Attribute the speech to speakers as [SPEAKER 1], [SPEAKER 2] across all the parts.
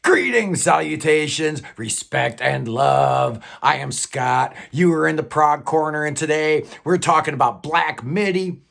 [SPEAKER 1] Greetings, salutations, respect, and love. I am Scott. You are in the Prog Corner, and today we're talking about Black Midi.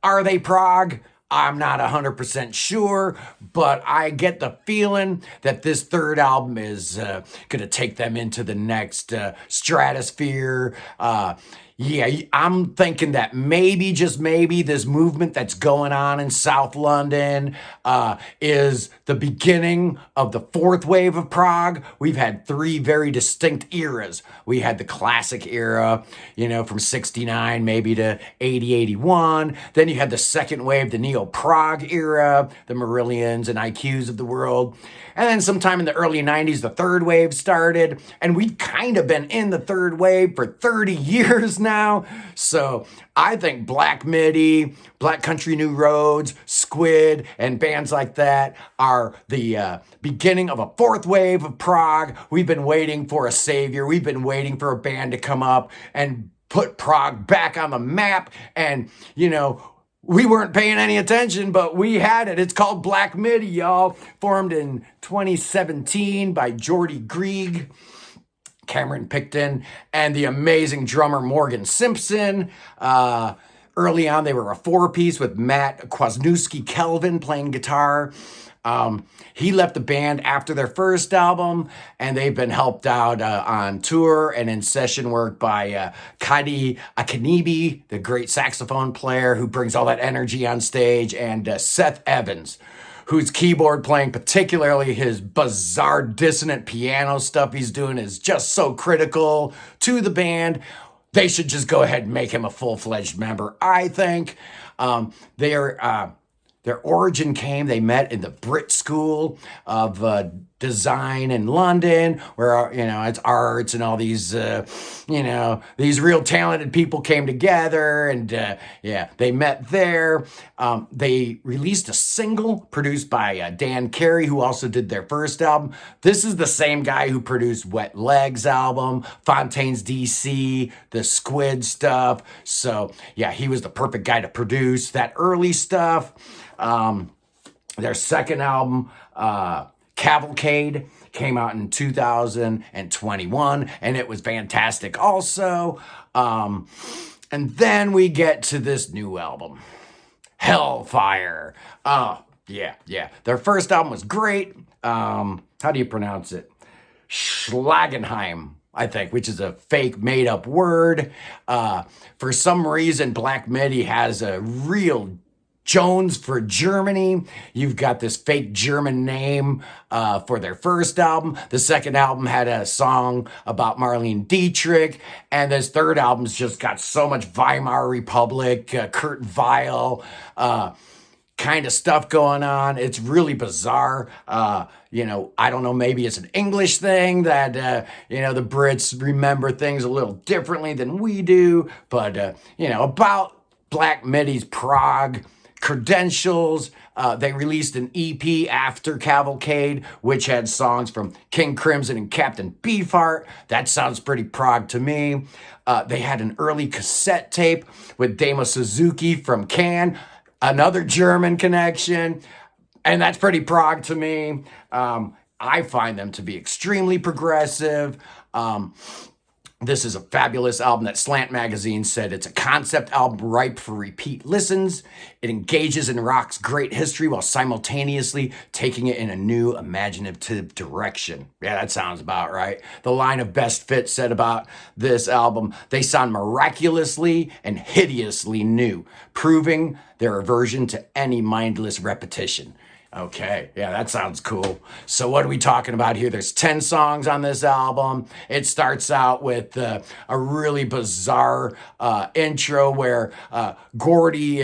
[SPEAKER 1] Are they Prog? I'm not 100% sure, but I get the feeling that this third album is going to take them into the next stratosphere. Yeah, I'm thinking that maybe, just maybe, this movement that's going on in South London is the beginning of the fourth wave of prog. We've had three very distinct eras. We had the classic era, from 69 maybe to 80, 81. Then you had the second wave, the neo-prog era, the Marillions and IQs of the world. And then sometime in the early 90s, the third wave started. And we've kind of been in the third wave for 30 years now. So I think Black Midi, Black Country New Roads, Squid, and bands like that are the beginning of a fourth wave of prog. We've been waiting for a savior. We've been waiting for a band to come up and put prog back on the map. And, we weren't paying any attention, but we had it. It's called Black Midi, y'all. Formed in 2017 by Jordy Grieg, Cameron Picton, and the amazing drummer Morgan Simpson. Early on, they were a four-piece with Matt Kwasniewski-Kelvin playing guitar. He left the band after their first album, and they've been helped out on tour and in session work by Kadi Akanibi, the great saxophone player who brings all that energy on stage, and Seth Evans, whose keyboard playing, particularly his bizarre dissonant piano stuff he's doing, is just so critical to the band. They should just go ahead and make him a full-fledged member, I think. Their origin they met in the Brit School of Design in London, where, it's arts and all these, these real talented people came together, and they met there. They released a single produced by Dan Carey, who also did their first album. This is the same guy who produced Wet Legs album, Fontaine's DC, the Squid stuff. So yeah, he was the perfect guy to produce that early stuff. Their second album, Cavalcade, came out in 2021, and it was fantastic also. And then we get to this new album, Hellfire. Yeah. Their first album was great. How do you pronounce it? Schlagenheim, I think, which is a fake made-up word. For some reason, Black Midi has a real Jones for Germany. You've got this fake German name for their first album. The second album had a song about Marlene Dietrich. And this third album's just got so much Weimar Republic, Kurt Weill, kind of stuff going on. It's really bizarre. I don't know, maybe it's an English thing that, the Brits remember things a little differently than we do. But, about Black Midi's prog credentials. They released an EP after Cavalcade, which had songs from King Crimson and Captain Beefheart. That sounds pretty prog to me. They had an early cassette tape with Damo Suzuki from Cannes, another German connection, and that's pretty prog to me. I find them to be extremely progressive. This is a fabulous album that Slant Magazine said it's a concept album ripe for repeat listens. It engages in rock's great history while simultaneously taking it in a new imaginative direction. Yeah, that sounds about right. The line of Best Fit said about this album, they sound miraculously and hideously new, proving their aversion to any mindless repetition. Okay, yeah, that sounds cool. So what are we talking about here? There's 10 songs on this album. It starts out with a really bizarre intro where Jordy,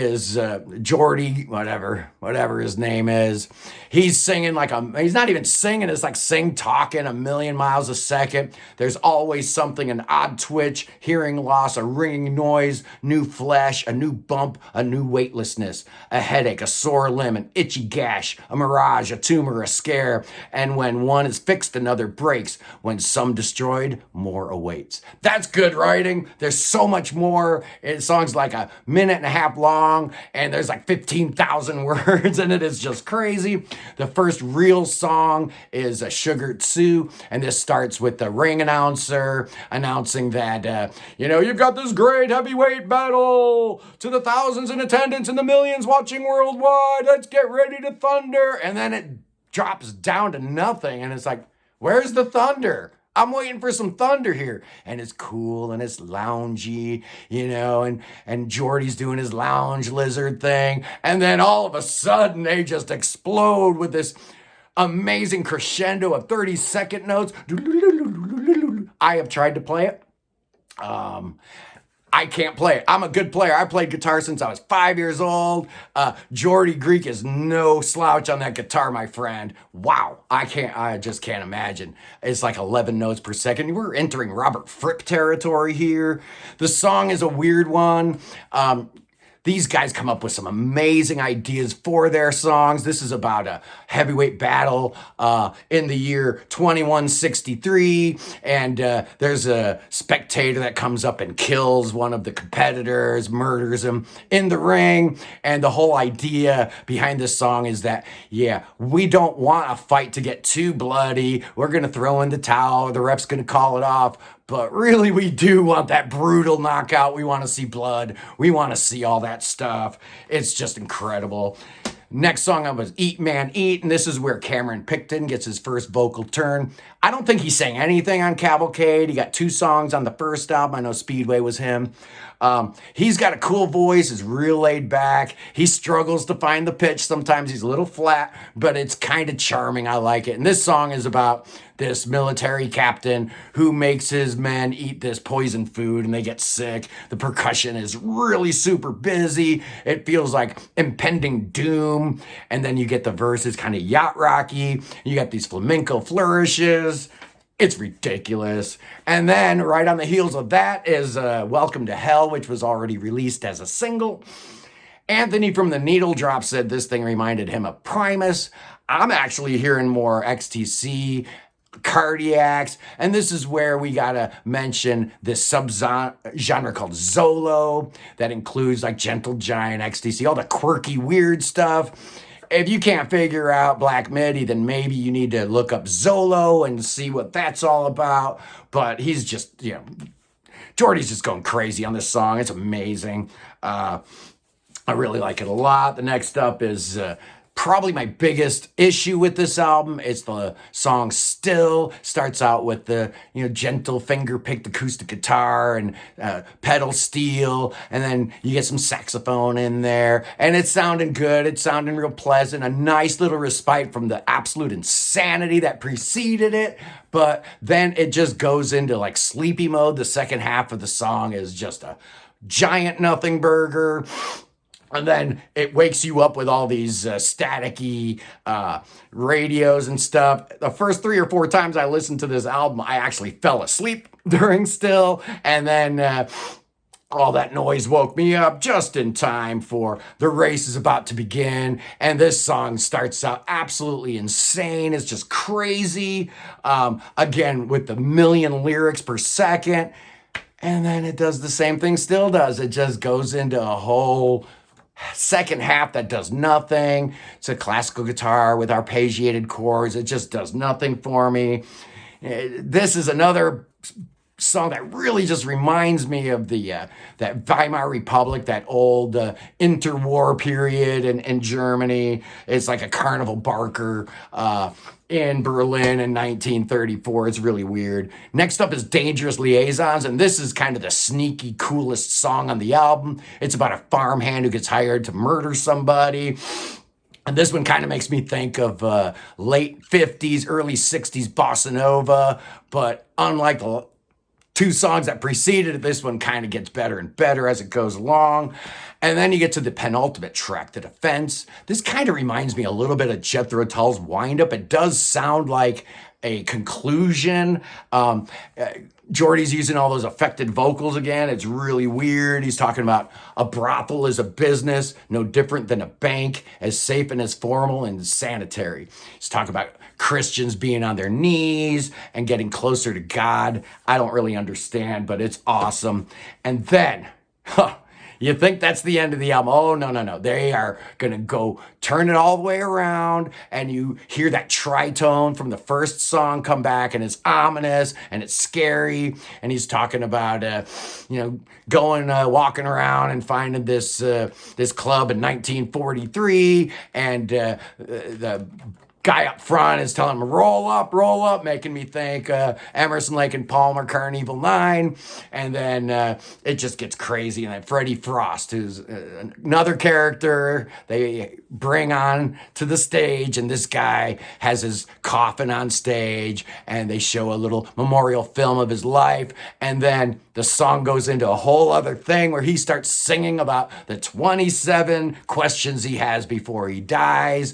[SPEAKER 1] whatever his name is, he's singing he's not even singing, it's like talking a million miles a second. There's always something, an odd twitch, hearing loss, a ringing noise, new flesh, a new bump, a new weightlessness, a headache, a sore limb, an itchy gash, flash, a mirage, a tumor, a scare. And when one is fixed, another breaks. When some destroyed, more awaits. That's good writing. There's so much more. The song's like a minute and a half long, and there's like 15,000 words, and it is just crazy. The first real song is a Sugar Tzu, and this starts with the ring announcer announcing that, you've got this great heavyweight battle to the thousands in attendance and the millions watching worldwide. Let's get ready to thunder. And then it drops down to nothing, and it's like, where's the thunder? I'm waiting for some thunder here. And it's cool and it's loungy, and Jordy's doing his lounge lizard thing. And then all of a sudden they just explode with this amazing crescendo of 30-second notes. I have tried to play it. I can't play it. I'm a good player. I played guitar since I was 5 years old. Jordy Greek is no slouch on that guitar, my friend. Wow. I just can't imagine. It's like 11 notes per second. We're entering Robert Fripp territory here. The song is a weird one. These guys come up with some amazing ideas for their songs. This is about a heavyweight battle in the year 2163. And there's a spectator that comes up and kills one of the competitors, murders him in the ring. And the whole idea behind this song is that, we don't want a fight to get too bloody. We're going to throw in the towel. The ref's going to call it off. But really, we do want that brutal knockout. We want to see blood. We want to see all that stuff. It's just incredible. Next song up was Eat Man Eat, and this is where Cameron Picton gets his first vocal turn. I don't think he sang anything on Cavalcade. He got 2 songs on the first album. I know Speedway was him. He's got a cool voice, is real laid back. He struggles to find the pitch. Sometimes he's a little flat, but it's kind of charming. I like it. And this song is about this military captain who makes his men eat this poison food and they get sick. The percussion is really super busy. It feels like impending doom. And then you get the verses kind of yacht rocky. You got these flamenco flourishes. It's ridiculous. And then right on the heels of that is Welcome to Hell, which was already released as a single. Anthony from the Needle Drop said this thing reminded him of Primus. I'm actually hearing more XTC, Cardiacs, and this is where we gotta mention this subgenre called Zolo that includes like Gentle Giant, XTC, all the quirky, weird stuff. If you can't figure out Black Midi, then maybe you need to look up Zolo and see what that's all about. But he's just, Jordy's just going crazy on this song. It's amazing. I really like it a lot. The next up is probably my biggest issue with this album. It's the song Still. Starts out with the gentle finger picked acoustic guitar and pedal steel, and then you get some saxophone in there, and it's sounding good. It's sounding real pleasant. A nice little respite from the absolute insanity that preceded it. But then it just goes into like sleepy mode. The second half of the song is just a giant nothing burger. And then it wakes you up with all these staticky radios and stuff. The first 3 or 4 times I listened to this album, I actually fell asleep during Still. And then all that noise woke me up just in time for The Race is About to Begin. And this song starts out absolutely insane. It's just crazy. Again, with the million lyrics per second. And then it does the same thing Still does. It just goes into a whole second half that does nothing. It's a classical guitar with arpeggiated chords. It just does nothing for me. This is another song that really just reminds me of the that Weimar Republic, that old interwar period in Germany. It's like a carnival barker in Berlin in 1934. It's really weird. Next up is Dangerous Liaisons, and this is kind of the sneaky, coolest song on the album. It's about a farmhand who gets hired to murder somebody. And this one kind of makes me think of late 50s, early 60s bossa nova, but unlike the 2 songs that preceded it, this one kind of gets better and better as it goes along. And then you get to the penultimate track, The Defense. This kind of reminds me a little bit of Jethro Tull's Wind Up. It does sound like a conclusion. Jordy's using all those affected vocals again. It's really weird. He's talking about a brothel is a business, no different than a bank, as safe and as formal and sanitary. He's talking about Christians being on their knees and getting closer to God. I don't really understand, but it's awesome. And then, you think that's the end of the album? Oh, no, no, no. They are going to go turn it all the way around, and you hear that tritone from the first song come back, and it's ominous, and it's scary, and he's talking about, going, walking around and finding this club in 1943, and the guy up front is telling him, roll up, making me think Emerson, Lake and Palmer, Carnival 9. And then it just gets crazy. And then Freddie Frost, who's another character they bring on to the stage. And this guy has his coffin on stage. And they show a little memorial film of his life. And then the song goes into a whole other thing where he starts singing about the 27 questions he has before he dies.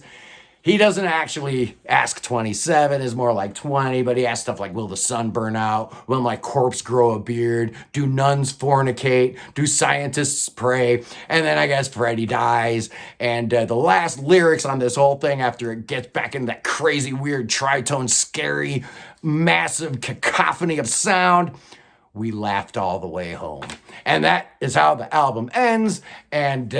[SPEAKER 1] He doesn't actually ask 27, is more like 20, but he asks stuff like, will the sun burn out? Will my corpse grow a beard? Do nuns fornicate? Do scientists pray? And then I guess Freddie dies. And the last lyrics on this whole thing, after it gets back into that crazy, weird, tritone, scary, massive cacophony of sound, we laughed all the way home. And that is how the album ends. And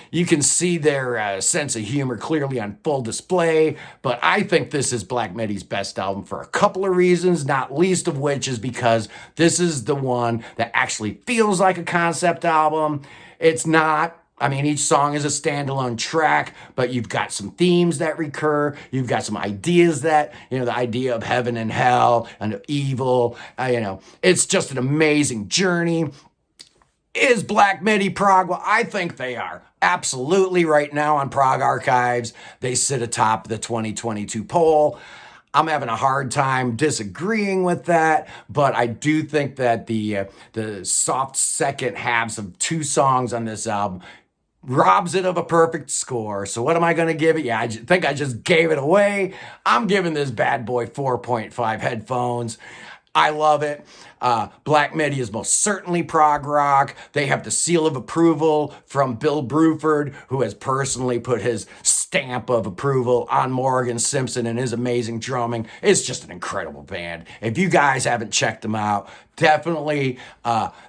[SPEAKER 1] you can see their sense of humor clearly on full display. But I think this is Black Midi's best album for a couple of reasons, not least of which is because this is the one that actually feels like a concept album. It's not. I mean, each song is a standalone track, but you've got some themes that recur. You've got some ideas that, the idea of heaven and hell and of evil, it's just an amazing journey. Is Black Midi Prog? Well, I think they are. Absolutely. Right now on Prog Archives, they sit atop the 2022 poll. I'm having a hard time disagreeing with that, but I do think that the soft second halves of two songs on this album robs it of a perfect score. So what am I going to give it? Yeah, I think I just gave it away. I'm giving this bad boy 4.5 headphones. I love it. Black Midi is most certainly prog rock. They have the seal of approval from Bill Bruford, who has personally put his stamp of approval on Morgan Simpson and his amazing drumming. It's just an incredible band. If you guys haven't checked them out, definitely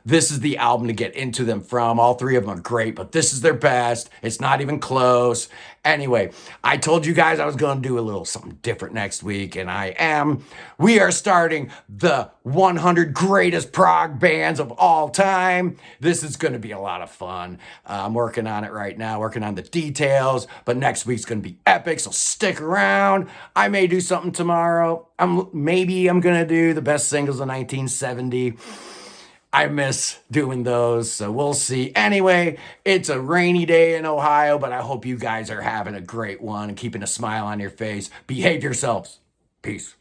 [SPEAKER 1] this is the album to get into them from. All three of them are great, but this is their best. It's not even close. Anyway, I told you guys I was going to do a little something different next week, and I am. We are starting the 100 greatest prog bands of all time. This is going to be a lot of fun. I'm working on it right now, working on the details, but next week's going to be epic, so stick around. I may do something tomorrow. Maybe I'm going to do the best singles of 1970. I miss doing those, so we'll see. Anyway, it's a rainy day in Ohio, but I hope you guys are having a great one and keeping a smile on your face. Behave yourselves. Peace.